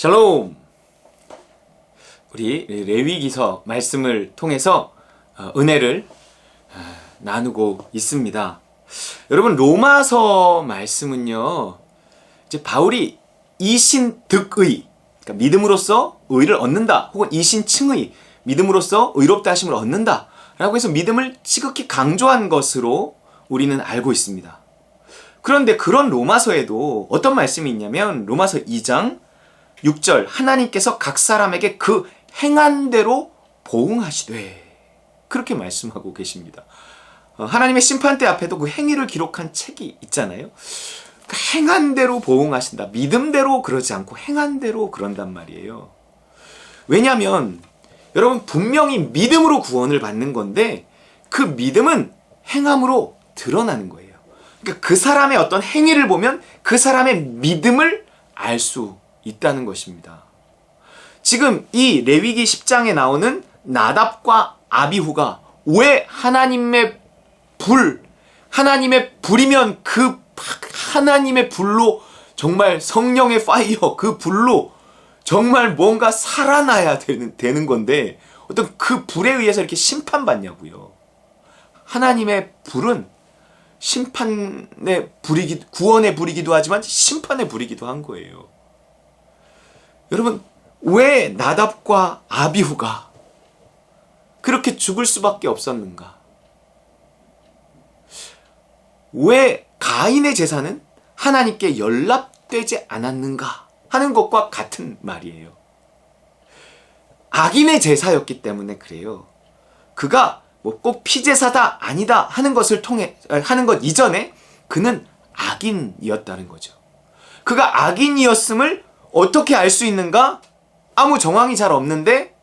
샬롬! 우리 레위기서 말씀을 통해서 은혜를 나누고 있습니다. 여러분, 로마서 말씀은요, 이제 바울이 이신득의, 그러니까 믿음으로써 의를 얻는다, 혹은 이신칭의, 믿음으로써 의롭다 하심을 얻는다 라고 해서 믿음을 지극히 강조한 것으로 우리는 알고 있습니다. 그런데 그런 로마서에도 어떤 말씀이 있냐면 로마서 2장 6절, 하나님께서 각 사람에게 그 행한 대로 보응하시되, 그렇게 말씀하고 계십니다. 하나님의 심판대 앞에도 그 행위를 기록한 책이 있잖아요. 그 행한 대로 보응하신다. 믿음대로 그러지 않고 행한 대로 그런단 말이에요. 왜냐하면 여러분, 분명히 믿음으로 구원을 받는 건데 그 믿음은 행함으로 드러나는 거예요. 그러니까 그 사람의 어떤 행위를 보면 그 사람의 믿음을 알 수 있다는 것입니다. 지금 이 레위기 10장에 나오는 나답과 아비후가 왜 하나님의 불이면 그 하나님의 불로, 정말 성령의 파이어, 그 불로 정말 뭔가 살아나야 되는 건데 어떤 그 불에 의해서 이렇게 심판받냐고요. 하나님의 불은 심판의 불이기도, 구원의 불이기도 하지만 심판의 불이기도 한 거예요. 여러분, 왜 나답과 아비후가 그렇게 죽을 수밖에 없었는가? 왜 가인의 제사는 하나님께 연락되지 않았는가 하는 것과 같은 말이에요. 악인의 제사였기 때문에 그래요. 그가 뭐 꼭 피제사다 아니다 하는 것을 통해 하는 것 이전에 그는 악인이었다는 거죠. 그가 악인이었음을 어떻게 알 수 있는가? 아무 정황이 잘 없는데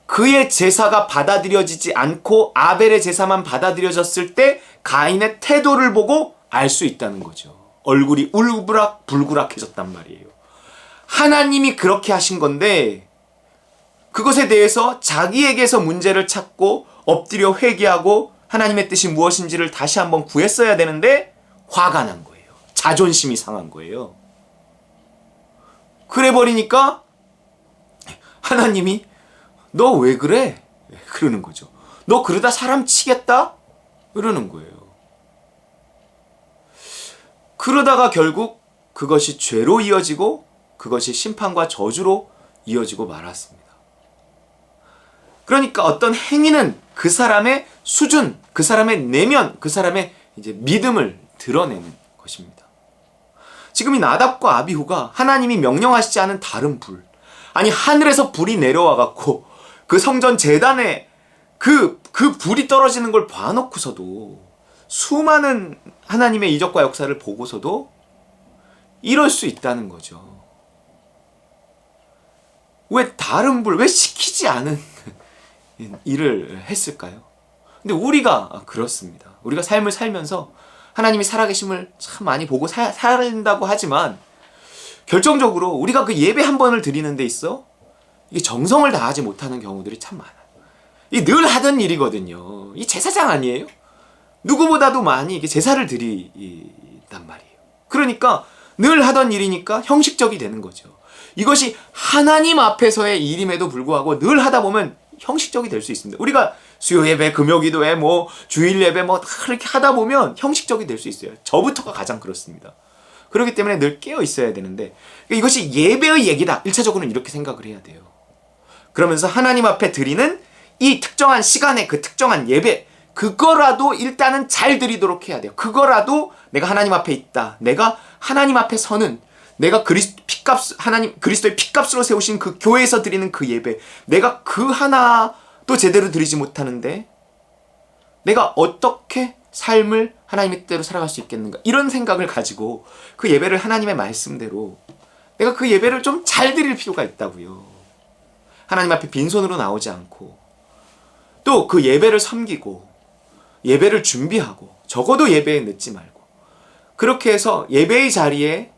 그의 제사가 받아들여지지 않고 아벨의 제사만 받아들여졌을 때 가인의 태도를 보고 알 수 있다는 거죠. 얼굴이 울그락불그락해졌단 말이에요. 하나님이 그렇게 하신 건데 그것에 대해서 자기에게서 문제를 찾고 엎드려 회개하고 하나님의 뜻이 무엇인지를 다시 한번 구했어야 되는데 화가 난 거예요. 자존심이 상한 거예요. 그래 버리니까 하나님이 너 왜 그래? 그러는 거죠. 너 그러다 사람 치겠다? 그러는 거예요. 그러다가 결국 그것이 죄로 이어지고 그것이 심판과 저주로 이어지고 말았습니다. 그러니까 어떤 행위는 그 사람의 수준, 그 사람의 내면, 그 사람의 이제 믿음을 드러내는 것입니다. 지금 이 나답과 아비후가 하나님이 명령하시지 않은 다른 불, 아니 하늘에서 불이 내려와 갖고 그 성전 제단에 그 불이 떨어지는 걸 봐놓고서도, 수많은 하나님의 이적과 역사를 보고서도 이럴 수 있다는 거죠. 왜 다른 불, 왜 시키지 않은 일을 했을까요? 근데 우리가 그렇습니다. 우리가 삶을 살면서 하나님이 살아계심을 참 많이 보고 살린다고 하지만 결정적으로 우리가 그 예배 한 번을 드리는 데 있어 이게 정성을 다하지 못하는 경우들이 참 많아요. 이게 늘 하던 일이거든요. 이 제사장 아니에요? 누구보다도 많이 이게 제사를 드리단 말이에요. 그러니까 늘 하던 일이니까 형식적이 되는 거죠. 이것이 하나님 앞에서의 일임에도 불구하고 늘 하다 보면 형식적이 될 수 있습니다. 우리가 수요 예배, 금요 기도회, 뭐 주일 예배 뭐 그렇게 하다 보면 형식적이 될 수 있어요. 저부터가 가장 그렇습니다. 그렇기 때문에 늘 깨어 있어야 되는데 이것이 예배의 얘기다. 1차적으로는 이렇게 생각을 해야 돼요. 그러면서 하나님 앞에 드리는 이 특정한 시간에 그 특정한 예배, 그거라도 일단은 잘 드리도록 해야 돼요. 그거라도 내가 하나님 앞에 있다. 내가 하나님 앞에 서는, 내가 그리스도의 핏값으로 세우신 그 교회에서 드리는 그 예배, 내가 그 하나도 제대로 드리지 못하는데 내가 어떻게 삶을 하나님의 뜻대로 살아갈 수 있겠는가, 이런 생각을 가지고 그 예배를 하나님의 말씀대로 내가 그 예배를 좀 잘 드릴 필요가 있다고요. 하나님 앞에 빈손으로 나오지 않고 또 그 예배를 섬기고 예배를 준비하고, 적어도 예배에 늦지 말고 그렇게 해서 예배의 자리를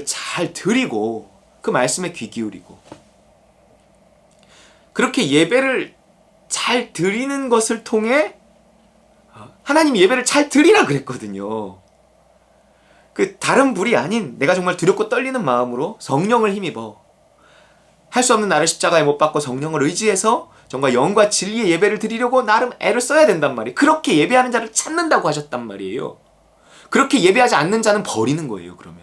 잘 드리고 그 말씀에 귀 기울이고, 그렇게 예배를 잘 드리는 것을 통해 하나님이 예배를 잘 드리라 그랬거든요. 그 다른 불이 아닌 내가 정말 두렵고 떨리는 마음으로 성령을 힘입어 할 수 없는 나를 십자가에 못 박고 성령을 의지해서 정말 영과 진리의 예배를 드리려고 나름 애를 써야 된단 말이에요. 그렇게 예배하는 자를 찾는다고 하셨단 말이에요. 그렇게 예배하지 않는 자는 버리는 거예요. 그러면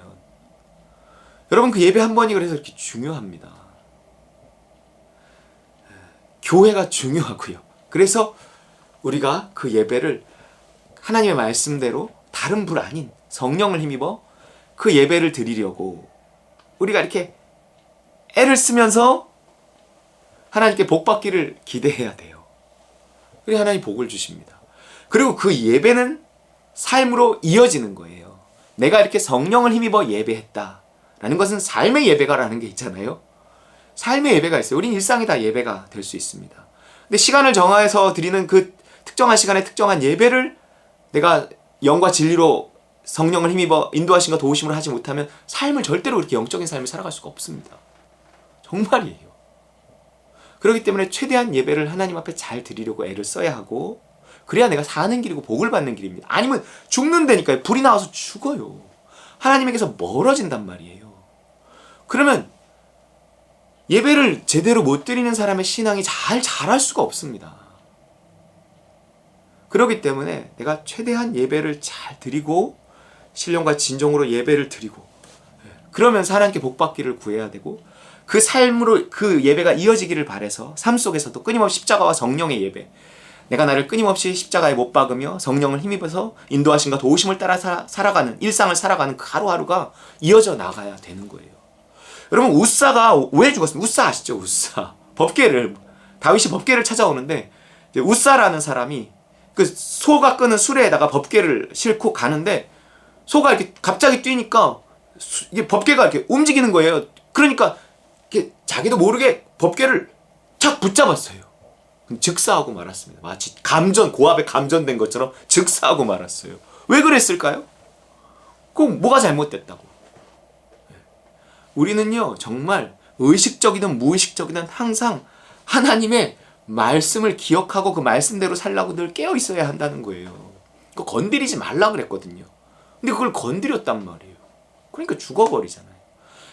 여러분, 그 예배 한 번이 그래서 이렇게 중요합니다. 교회가 중요하고요. 그래서 우리가 그 예배를 하나님의 말씀대로 다른 불 아닌 성령을 힘입어 그 예배를 드리려고 우리가 이렇게 애를 쓰면서 하나님께 복 받기를 기대해야 돼요. 그래야 하나님 복을 주십니다. 그리고 그 예배는 삶으로 이어지는 거예요. 내가 이렇게 성령을 힘입어 예배했다라는 것은 삶의 예배가라는 게 있잖아요. 삶의 예배가 있어요. 우린 일상이 다 예배가 될 수 있습니다. 근데 시간을 정해서 드리는 그 특정한 시간에 특정한 예배를 내가 영과 진리로 성령을 힘입어 인도하심과 도우심을 하지 못하면 삶을 절대로 그렇게 영적인 삶을 살아갈 수가 없습니다. 정말이에요. 그렇기 때문에 최대한 예배를 하나님 앞에 잘 드리려고 애를 써야 하고, 그래야 내가 사는 길이고 복을 받는 길입니다. 아니면 죽는다니까요. 불이 나와서 죽어요. 하나님에게서 멀어진단 말이에요. 그러면 예배를 제대로 못 드리는 사람의 신앙이 잘 자랄 수가 없습니다. 그렇기 때문에 내가 최대한 예배를 잘 드리고 신령과 진정으로 예배를 드리고, 그러면서 하나님께 복 받기를 구해야 되고, 그 삶으로 그 예배가 이어지기를 바라서 삶 속에서도 끊임없이 십자가와 성령의 예배, 내가 나를 끊임없이 십자가에 못 박으며 성령을 힘입어서 인도하심과 도우심을 따라 살아가는, 일상을 살아가는 그 하루하루가 이어져 나가야 되는 거예요. 여러분, 우사가 왜 죽었습니까? 우사 아시죠? 우사. 다윗이 법궤를 찾아오는데, 우사라는 사람이 그 소가 끄는 수레에다가 법궤를 싣고 가는데, 소가 이렇게 갑자기 뛰니까 이게 법궤가 이렇게 움직이는 거예요. 그러니까 이렇게 자기도 모르게 법궤를 착 붙잡았어요. 즉사하고 말았습니다. 마치 고압에 감전된 것처럼 즉사하고 말았어요. 왜 그랬을까요? 꼭 뭐가 잘못됐다고. 우리는요, 정말 의식적이든 무의식적이든 항상 하나님의 말씀을 기억하고 그 말씀대로 살라고 늘 깨어 있어야 한다는 거예요. 그거 건드리지 말라 그랬거든요. 근데 그걸 건드렸단 말이에요. 그러니까 죽어버리잖아요.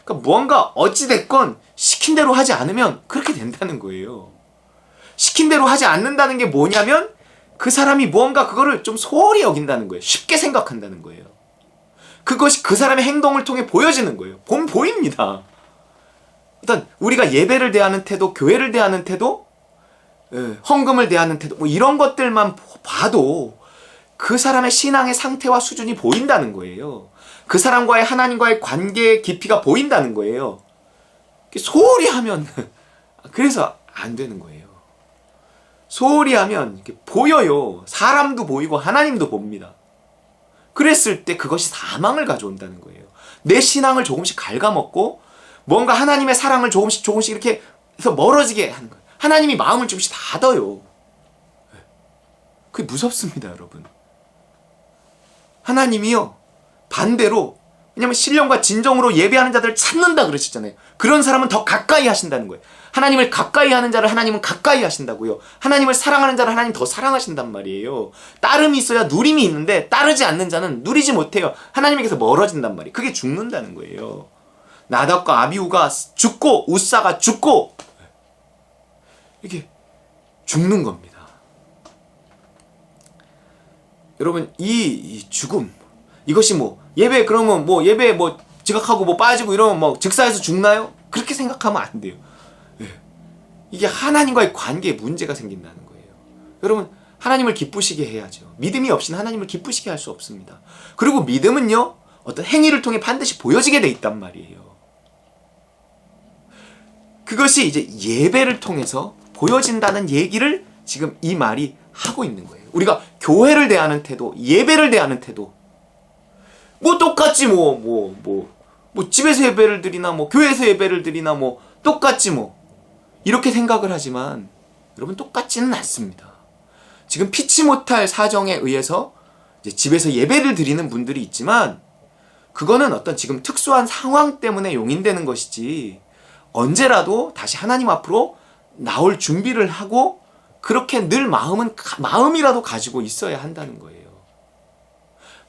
그러니까 무언가 어찌됐건 시킨 대로 하지 않으면 그렇게 된다는 거예요. 시킨 대로 하지 않는다는 게 뭐냐면 그 사람이 무언가 그거를 좀 소홀히 여긴다는 거예요. 쉽게 생각한다는 거예요. 그것이 그 사람의 행동을 통해 보여지는 거예요. 보입니다. 일단 우리가 예배를 대하는 태도, 교회를 대하는 태도, 헌금을 대하는 태도, 뭐 이런 것들만 봐도 그 사람의 신앙의 상태와 수준이 보인다는 거예요. 그 사람과의 하나님과의 관계의 깊이가 보인다는 거예요. 소홀히 하면 그래서 안 되는 거예요. 소홀히 하면 이렇게 보여요. 사람도 보이고 하나님도 봅니다. 그랬을 때 그것이 사망을 가져온다는 거예요. 내 신앙을 조금씩 갉아먹고 뭔가 하나님의 사랑을 조금씩 이렇게 해서 멀어지게 하는 거예요. 하나님이 마음을 조금씩 닫아요. 그게 무섭습니다, 여러분. 하나님이요, 반대로, 왜냐면 신령과 진정으로 예배하는 자들을 찾는다 그러셨잖아요. 그런 사람은 더 가까이 하신다는 거예요. 하나님을 가까이 하는 자를 하나님은 가까이 하신다고요. 하나님을 사랑하는 자를 하나님 더 사랑하신단 말이에요. 따름이 있어야 누림이 있는데 따르지 않는 자는 누리지 못해요. 하나님에게서 멀어진단 말이에요. 그게 죽는다는 거예요. 나답과 아비후가 죽고 우사가 죽고 이게 죽는 겁니다. 여러분, 이 죽음, 이것이 뭐 예배 그러면 뭐 예배 뭐 지각하고 뭐 빠지고 이러면 뭐 즉사해서 죽나요? 그렇게 생각하면 안 돼요. 이게 하나님과의 관계에 문제가 생긴다는 거예요. 여러분, 하나님을 기쁘시게 해야죠. 믿음이 없이는 하나님을 기쁘시게 할 수 없습니다. 그리고 믿음은요, 어떤 행위를 통해 반드시 보여지게 돼 있단 말이에요. 그것이 이제 예배를 통해서 보여진다는 얘기를 지금 이 말이 하고 있는 거예요. 우리가 교회를 대하는 태도, 예배를 대하는 태도, 뭐 똑같지 뭐 집에서 예배를 드리나 뭐 교회에서 예배를 드리나 뭐 똑같지 뭐 이렇게 생각을 하지만 여러분, 똑같지는 않습니다. 지금 피치 못할 사정에 의해서 이제 집에서 예배를 드리는 분들이 있지만 그거는 어떤 지금 특수한 상황 때문에 용인되는 것이지 언제라도 다시 하나님 앞으로 나올 준비를 하고 그렇게 늘 마음이라도 가지고 있어야 한다는 거예요.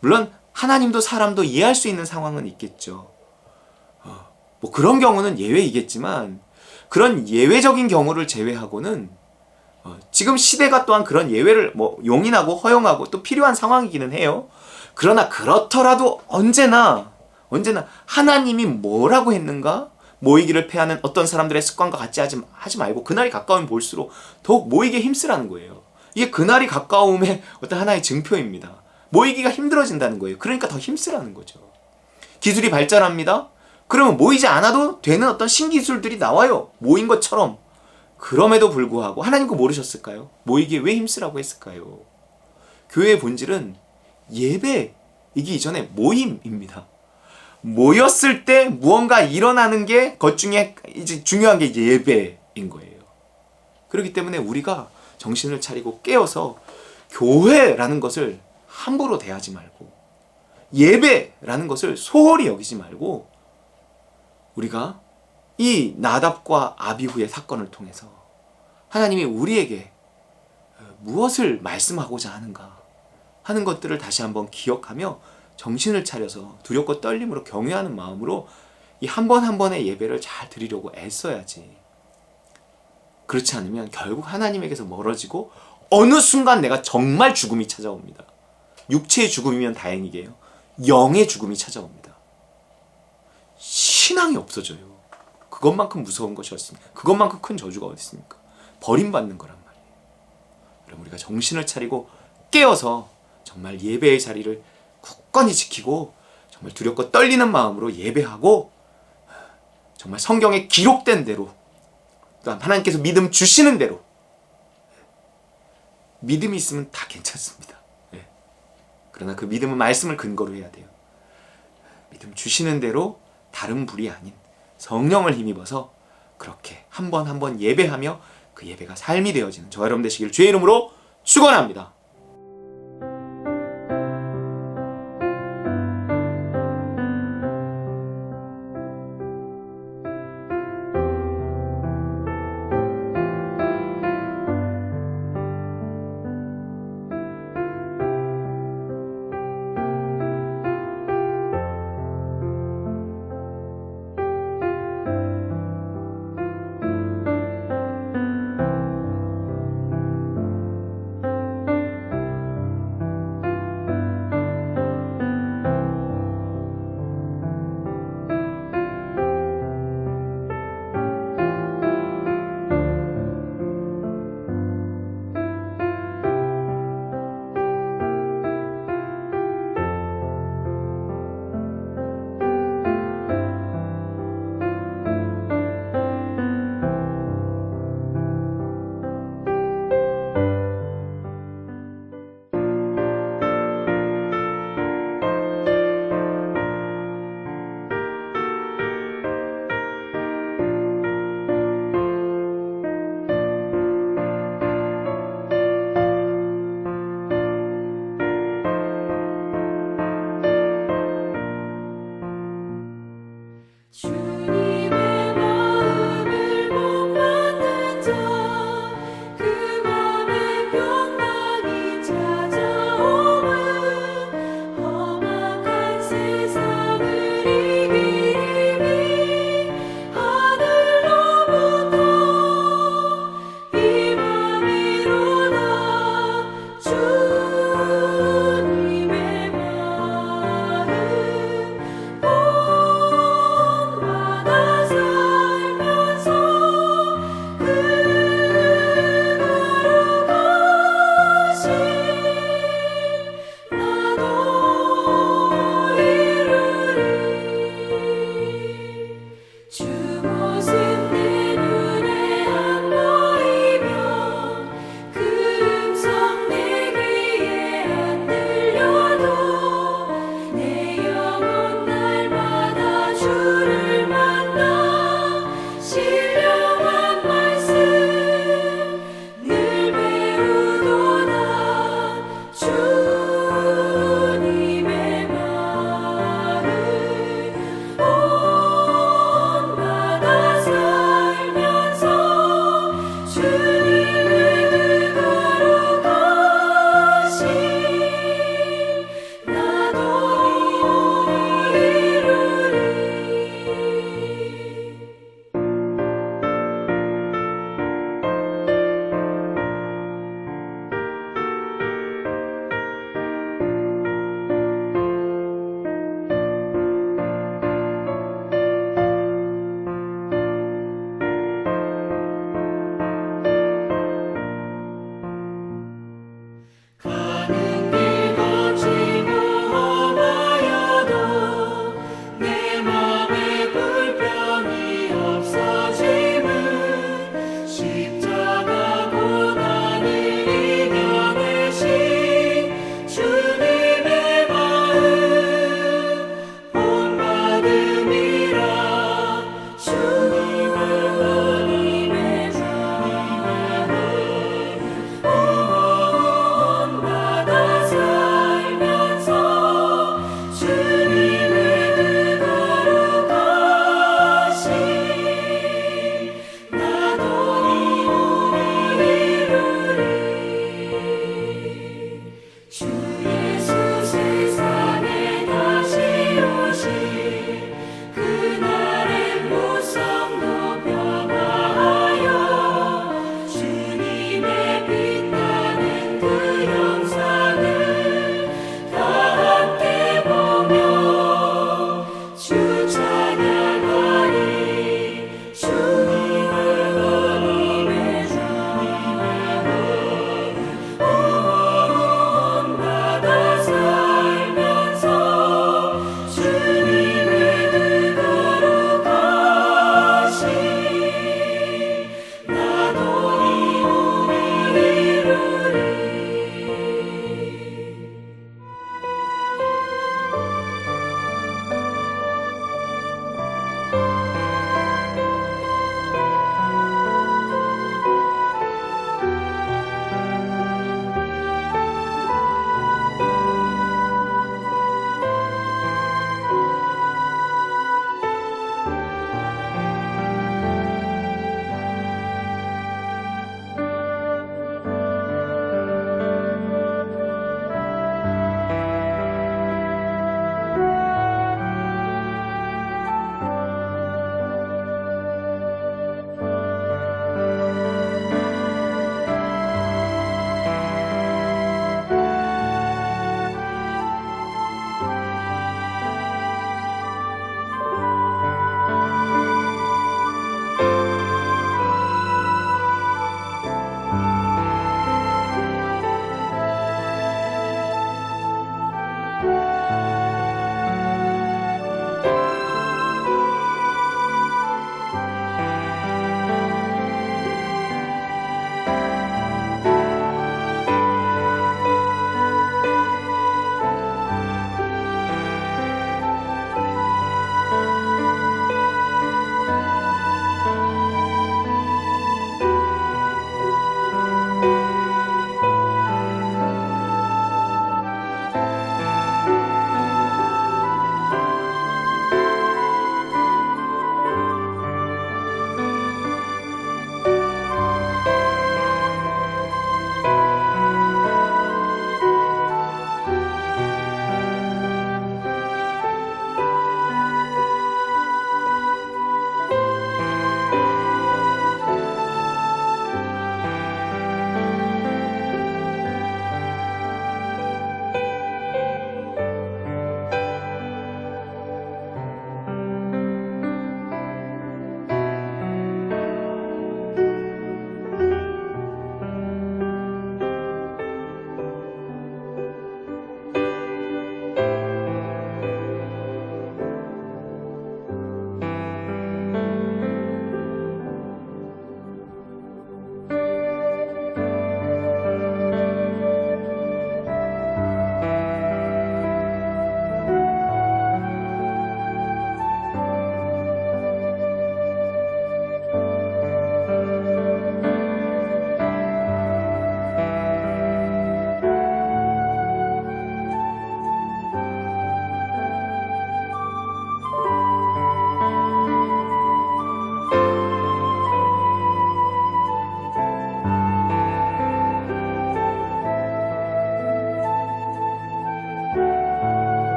물론 하나님도 사람도 이해할 수 있는 상황은 있겠죠. 뭐 그런 경우는 예외이겠지만 그런 예외적인 경우를 제외하고는 지금 시대가 또한 그런 예외를 용인하고 허용하고 또 필요한 상황이기는 해요. 그러나 그렇더라도 언제나 하나님이 뭐라고 했는가? 모이기를 패하는 어떤 사람들의 습관과 같이 하지 말고 그날이 가까우면 볼수록 더욱 모이기에 힘쓰라는 거예요. 이게 그날이 가까움의 어떤 하나의 증표입니다. 모이기가 힘들어진다는 거예요. 그러니까 더 힘쓰라는 거죠. 기술이 발전합니다. 그러면 모이지 않아도 되는 어떤 신기술들이 나와요. 모인 것처럼. 그럼에도 불구하고 하나님 거 모르셨을까요? 모이기에 왜 힘쓰라고 했을까요? 교회의 본질은 예배이기 이전에 모임입니다. 모였을 때 무언가 일어나는 게 것 중에 이제 중요한 게 예배인 거예요. 그렇기 때문에 우리가 정신을 차리고 깨어서 교회라는 것을 함부로 대하지 말고 예배라는 것을 소홀히 여기지 말고 우리가 이 나답과 아비후의 사건을 통해서 하나님이 우리에게 무엇을 말씀하고자 하는가 하는 것들을 다시 한번 기억하며 정신을 차려서 두렵고 떨림으로 경외하는 마음으로 이 한 번 한 번의 예배를 잘 드리려고 애써야지. 그렇지 않으면 결국 하나님에게서 멀어지고 어느 순간 내가 정말 죽음이 찾아옵니다. 육체의 죽음이면 다행이게요. 영의 죽음이 찾아옵니다. 신앙이 없어져요. 그것만큼 무서운 것이 없습니다. 그것만큼 큰 저주가 어디 있습니까? 버림받는 거란 말이에요. 그럼 우리가 정신을 차리고 깨어서 정말 예배의 자리를 굳건히 지키고 정말 두렵고 떨리는 마음으로 예배하고 정말 성경에 기록된 대로 또한 하나님께서 믿음 주시는 대로 믿음이 있으면 다 괜찮습니다. 그러나 그 믿음은 말씀을 근거로 해야 돼요. 믿음 주시는 대로 다른 불이 아닌 성령을 힘입어서 그렇게 한 번 한 번 예배하며 그 예배가 삶이 되어지는 저와 여러분 되시길 주의 이름으로 축원합니다.